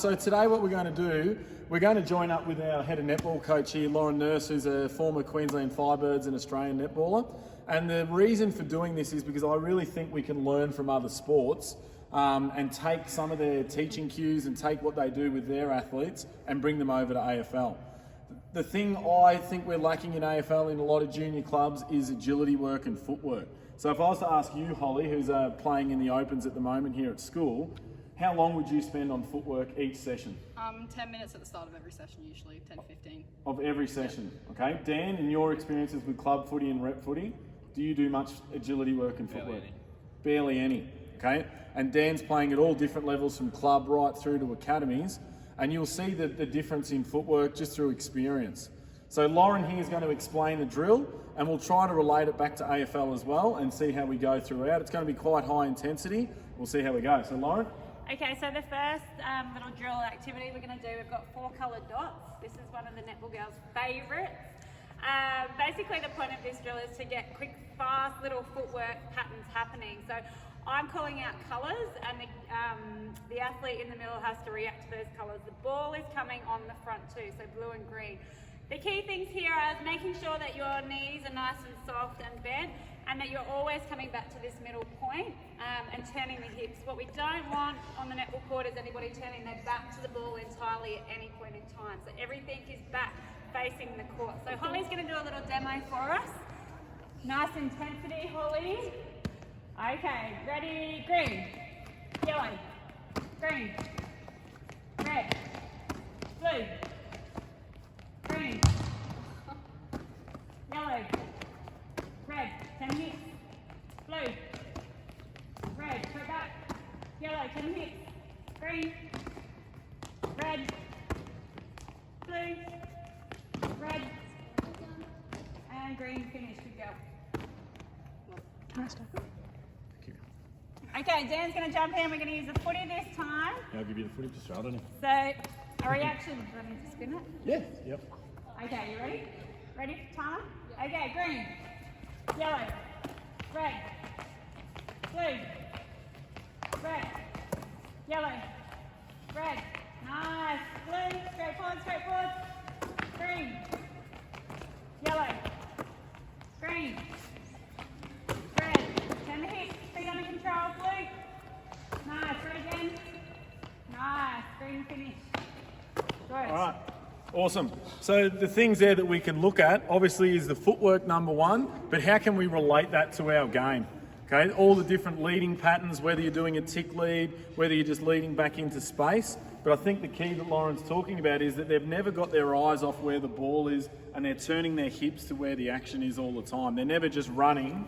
So today what we're going to do, we're going to join up with our head of netball coach here, Lauren Nourse, who's a former Queensland Firebirds and Australian netballer. And the reason for doing this is because I really think we can learn from other sports and take some of their teaching cues and take what they do with their athletes and bring them over to AFL. The thing I think we're lacking in AFL in a lot of junior clubs is agility work and footwork. So if I was to ask you, Holly, who's playing in the Opens at the moment here at school, how long would you spend on footwork each session? 10 minutes at the start of every session, usually 10 to 15. Of every session, okay. Dan, in your experiences with club footy and rep footy, do you do much agility work and footwork? Barely any, okay. And Dan's playing at all different levels from club right through to academies, and you'll see the difference in footwork just through experience. So Lauren here is going to explain the drill, and we'll try to relate it back to AFL as well and see how we go throughout. It's going to be quite high intensity. We'll see how we go. So Lauren? Okay, so the first little drill activity we're going to do, we've got 4 coloured dots. This is one of the netball girls' favourites. Basically the point of this drill is to get quick, fast little footwork patterns happening. So I'm calling out colours, and the athlete in the middle has to react to those colours. The ball is coming on the front too, so blue and green. The key things here are making sure that your knees are nice and soft and bent, and that you're always coming back to this middle point and turning the hips. What we don't want on the netball court is anybody turning their back to the ball entirely at any point in time. So everything is back facing the court. So Holly's going to do a little demo for us. Nice intensity, Holly. Okay, ready, green, yellow, green, red, blue, green, yellow, red, 10 hits, blue, red, put back, yellow, 10 hits, green, red, blue, red, and green, finish, good go. Nice stuff. Okay, Dan's going to jump in. We're going to use the footy this time. Yeah, I'll give you the footy, just throw it in. So, a reaction, do I need to spin it? Yeah, yep. Okay, you ready? Ready, timer? Okay, green, yellow, red, blue, red, yellow, red, nice, blue, straight forward, green, yellow, green, red, 10 hits, feet under control, blue, nice, red again, nice, green finish, good. All right. Awesome. So the things there that we can look at, obviously, is the footwork number one, but how can we relate that to our game? Okay, all the different leading patterns, whether you're doing a tick lead, whether you're just leading back into space. But I think the key that Lauren's talking about is that they've never got their eyes off where the ball is, and they're turning their hips to where the action is all the time. They're never just running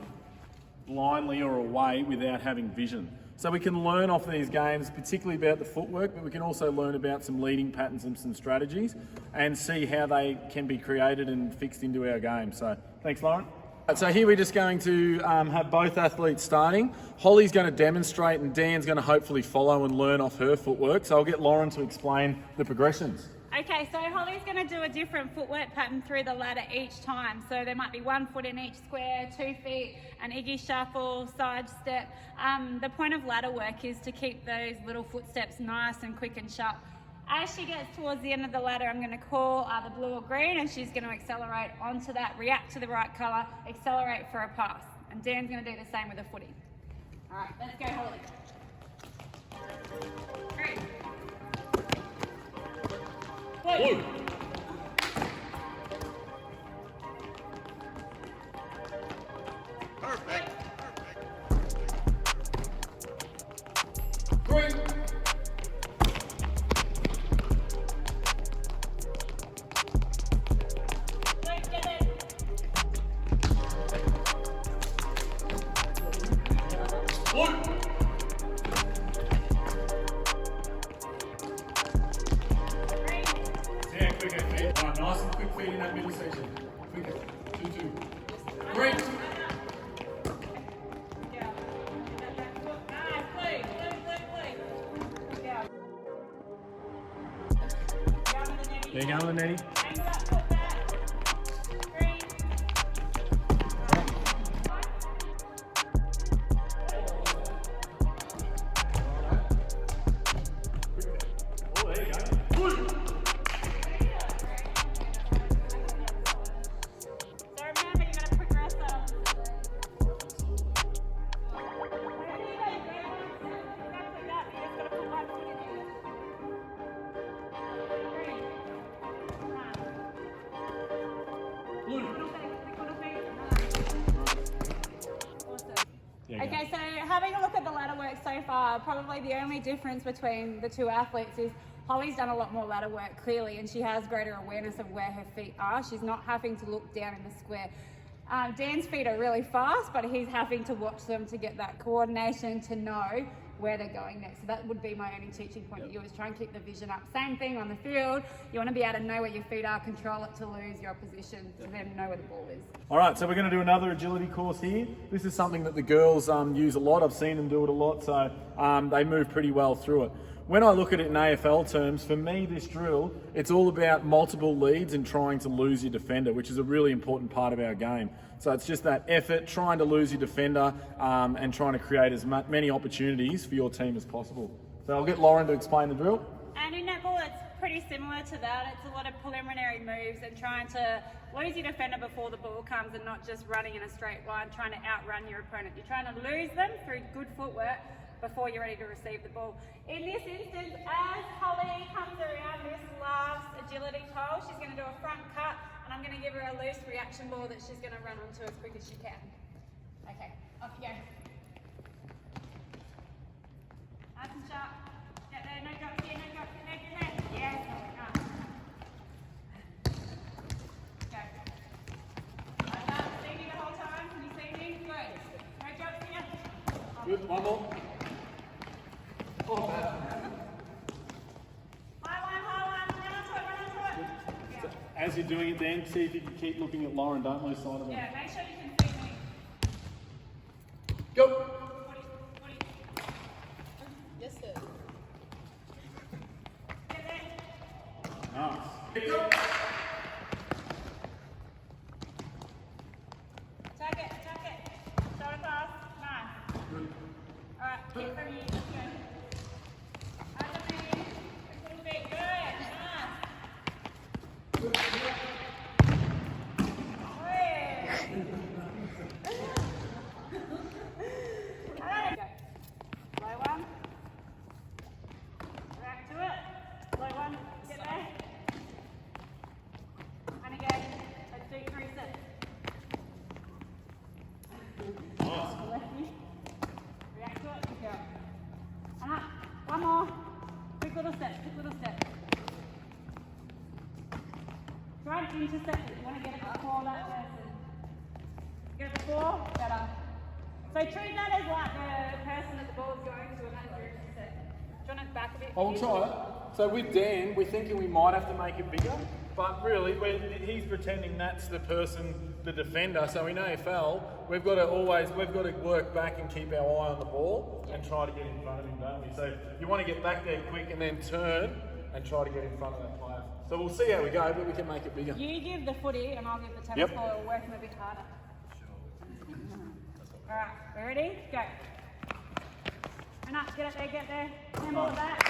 blindly or away without having vision. So we can learn off these games, particularly about the footwork, but we can also learn about some leading patterns and some strategies and see how they can be created and fixed into our game. So thanks, Lauren. So here we're just going to have both athletes starting. Holly's going to demonstrate and Dan's going to hopefully follow and learn off her footwork. So I'll get Lauren to explain the progressions. Okay, so Holly's going to do a different footwork pattern through the ladder each time. So there might be 1 foot in each square, 2 feet, an Iggy shuffle, side step. The point of ladder work is to keep those little footsteps nice and quick and sharp. As she gets towards the end of the ladder, I'm going to call either blue or green, and she's going to accelerate onto that, react to the right colour, accelerate for a pass. And Dan's going to do the same with the footy. All right, let's go, Holly. Green. Blue. Perfect. Green. Yeah, quicker feet. Right, nice and quick feet in that middle section. Quicker. 2-2. Great. There you go, the netty. Oh, there you go. Yeah, Okay, so having a look at the ladder work so far, probably the only difference between the two athletes is Holly's done a lot more ladder work clearly, and she has greater awareness of where her feet are. She's not having to look down in the square. Dan's feet are really fast, but he's having to watch them to get that coordination to know where they're going next. So that would be my only teaching point of view, is try and keep the vision up. Same thing on the field. You want to be able to know where your feet are, control it to lose your position, to then know where the ball is. All right, so we're going to do another agility course here. This is something that the girls use a lot. I've seen them do it a lot, so they move pretty well through it. When I look at it in AFL terms, for me, this drill, it's all about multiple leads and trying to lose your defender, which is a really important part of our game. So it's just that effort, trying to lose your defender and trying to create as many opportunities for your team as possible. So I'll get Lauren to explain the drill. And in netball, it's pretty similar to that. It's a lot of preliminary moves and trying to lose your defender before the ball comes, and not just running in a straight line, trying to outrun your opponent. You're trying to lose them through good footwork before you're ready to receive the ball. In this instance, as Holly comes around this last agility pole, she's going to do a front cut, and I'm going to give her a loose reaction ball that she's going to run onto as quick as she can. Okay, off you go. Nice and sharp. Get there, no drops here, no drops here, get there. Yes, nice. Go. Like that, see me the whole time, can you see me? Good. No drops here. Good, one more. Oh, bad. As you're doing it, Dan, see if you can keep looking at Lauren. Don't lose sight of her. Yeah, make sure you can see me. Go. Yes, sir. Get there. Nice. Attack it, attack it. Start it fast. Nice. Good. Alright, keep from you. Let's go. Under me. A little bit. Good. One more. Quick little step, quick little step. Try to intercept it. You want to get it before that person. Get it before, better. So treat that as like the person that the ball is going to, and that's your intercept. Do you want it back a bit? I'll try it. So with Dan, we're thinking we might have to make it bigger, but really, he's pretending that's the person, the defender. So in AFL, we've got to work back and keep our eye on the ball and try to get in front of him, don't we? So you want to get back there quick and then turn and try to get in front of that player. So we'll see how we go, but we can make it bigger. You give the footy and I'll give the tennis ball. We'll work him a bit harder. All right, we ready? Go. And up, get it there. Handball it back.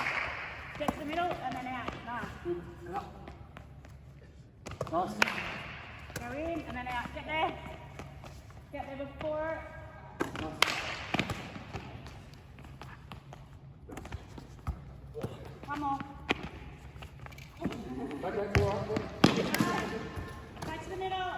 Get to the middle and then out. Nice. Good. And up. Nice. Go in and then out. Get there. Get there before. Nice. One more. Back to the middle and out.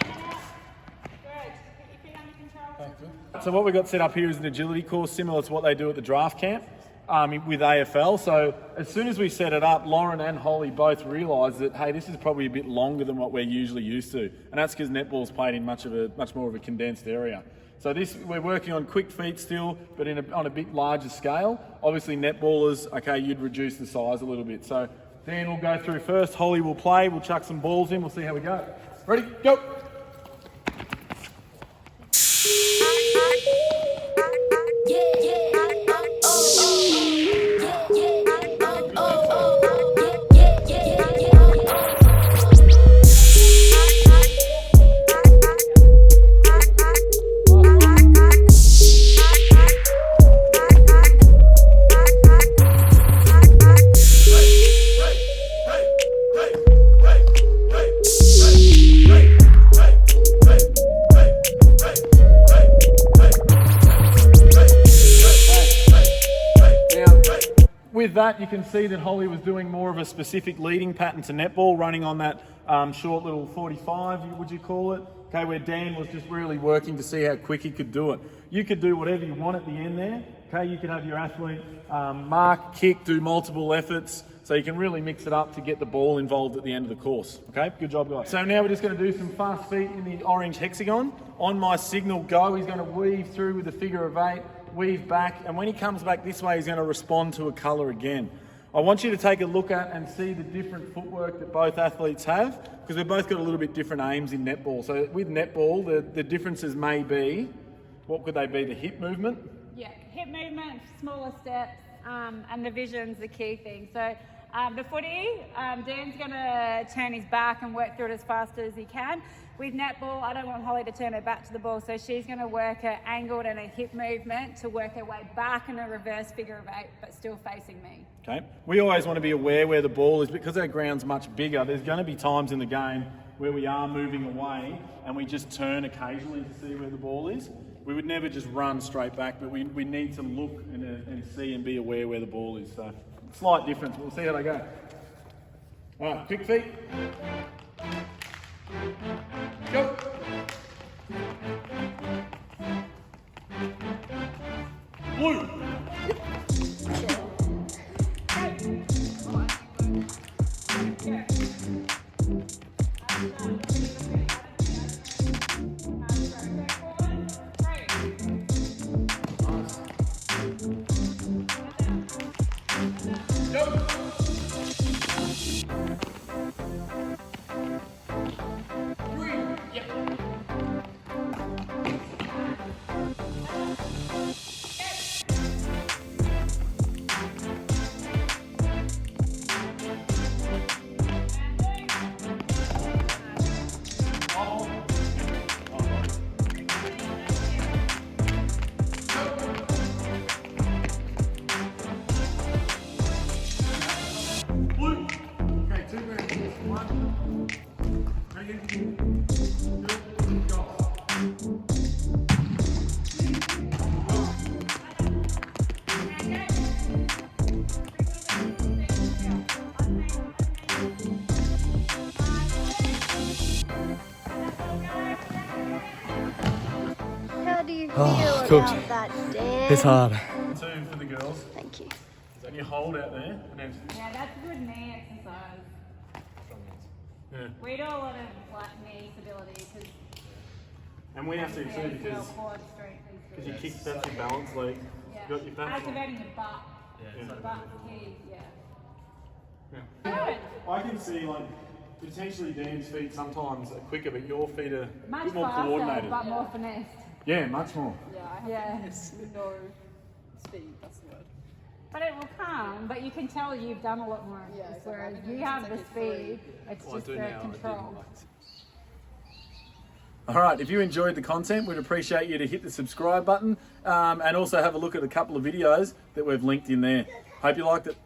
Good. Get your feet under control. So what we've got set up here is an agility course similar to what they do at the draft camp with AFL. So as soon as we set it up, Lauren and Holly both realised that, hey, this is probably a bit longer than what we're usually used to. And that's because netball's played in much more of a condensed area. So we're working on quick feet still, but on a bit larger scale. Obviously netballers, okay, you'd reduce the size a little bit. So Dan will go through first, Holly will play, we'll chuck some balls in, we'll see how we go. Ready, go! that, you can see that Holly was doing more of a specific leading pattern to netball, running on that short little 45, would you call it? Okay, where Dan was just really working to see how quick he could do it. You could do whatever you want at the end there. Okay, you could have your athlete mark, kick, do multiple efforts. So you can really mix it up to get the ball involved at the end of the course. Okay, good job, guys. So now we're just going to do some fast feet in the orange hexagon. On my signal go, he's going to weave through with the figure of 8, weave back, and when he comes back this way, he's going to respond to a colour again. I want you to take a look at and see the different footwork that both athletes have, because we've both got a little bit different aims in netball. So with netball, the differences may be, what could they be? The hip movement? Yeah, hip movement, smaller steps, and the vision's the key thing. So the footy, Dan's going to turn his back and work through it as fast as he can. With netball, I don't want Holly to turn her back to the ball, so she's going to work her angled and a hip movement to work her way back in a reverse figure of 8, but still facing me. Okay. We always want to be aware where the ball is, because our ground's much bigger. There's going to be times in the game where we are moving away and we just turn occasionally to see where the ball is. We would never just run straight back, but we need to look and see and be aware where the ball is. So slight difference, but we'll see how they go. All right, quick feet. Go. Blue. How do you feel cooked. about that, Dan? It's hard. 2 for the girls. Thank you. And you hold out there, and then Yeah, that's a good knee exercise. yeah. We do a lot of like knee stability because And we have to too, because you kick, that's your balance leg. yeah. You got your back. Activating your butt. Yeah. The butt's key, yeah. Yeah. I can see like potentially Dan's feet sometimes are quicker, but your feet are a Much bit more faster, coordinated. but more finesse. Yeah, much more. Yeah, I have Yeah. no speed, that's the word. But it will come, but you can tell you've done a lot more of Yeah, this, exactly. whereas I think you it's have like the a three. speed, it's just the control. All right, if you enjoyed the content, we'd appreciate you to hit the subscribe button and also have a look at a couple of videos that we've linked in there. Hope you liked it.